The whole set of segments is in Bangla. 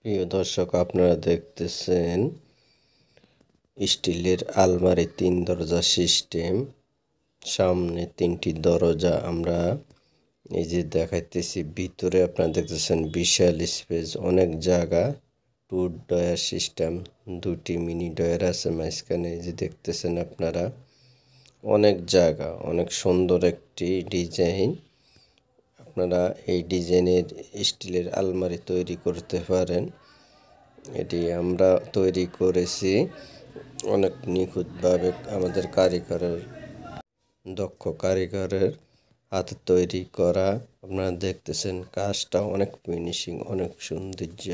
প্রিয় দর্শক, আপনারা দেখতেছেন স্টিলের আলমারি 3 দরজা সিস্টেম। সামনে 3টি দরজা আমরা এই যে দেখাইতেছি। ভিতরে আপনারা দেখতেছেন বিশাল স্পেস, অনেক জায়গা। 2 ডয়ার সিস্টেম, 2টি মিনি ডয়ার আছে মাঝখানে। এই যে দেখতেছেন আপনারা, অনেক জায়গা, অনেক সুন্দর একটি ডিজাইন। আপনারা এই ডিজাইনের স্টিলের আলমারি তৈরি করতে পারেন। এটি আমরা তৈরি করেছি অনেক নিখুঁতভাবে, আমাদের দক্ষ কারিগরের হাতে তৈরি করা। আপনারা দেখতেছেন কাজটা অনেক ফিনিশিং, অনেক সৌন্দর্য।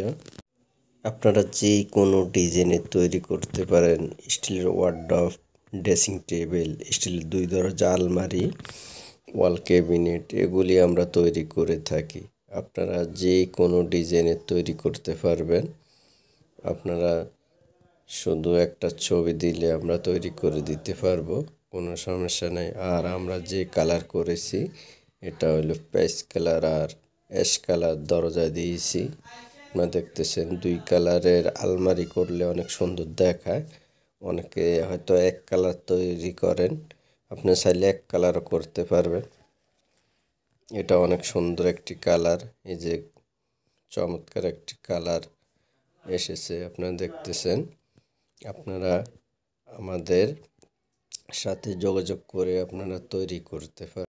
আপনারা যে কোনো ডিজাইনের তৈরি করতে পারেন। স্টিলের ওয়ার্ডরোব, ড্রেসিং টেবিল, স্টিলের 2 দরজা আলমারি, ওয়াল ক্যাবিনেট, এগুলি আমরা তৈরি করে থাকি। আপনারা যে কোনো ডিজাইনের তৈরি করতে পারবেন। আপনারা শুধু একটা ছবি দিলে আমরা তৈরি করে দিতে পারবো, কোনো সমস্যা নেই। আর আমরা যে কালার করেছি এটা হলো পেস্ট কালার আর অ্যাশ কালার দরজা দিয়েছি। আপনারা দেখতেছেন 2 কালারের আলমারি করলে অনেক সুন্দর দেখায়। অনেকে হয়তো 1 কালার তৈরি করেন, আপনি চাইলে 1 কালারও করতে পারবেন। এটা অনেক সুন্দর একটি কালার, এই যে চমৎকার একটি কালার এসেছে আপনারা দেখতেছেন। আপনারা আমাদের সাথে যোগাযোগ করে আপনারা তৈরি করতে পারেন।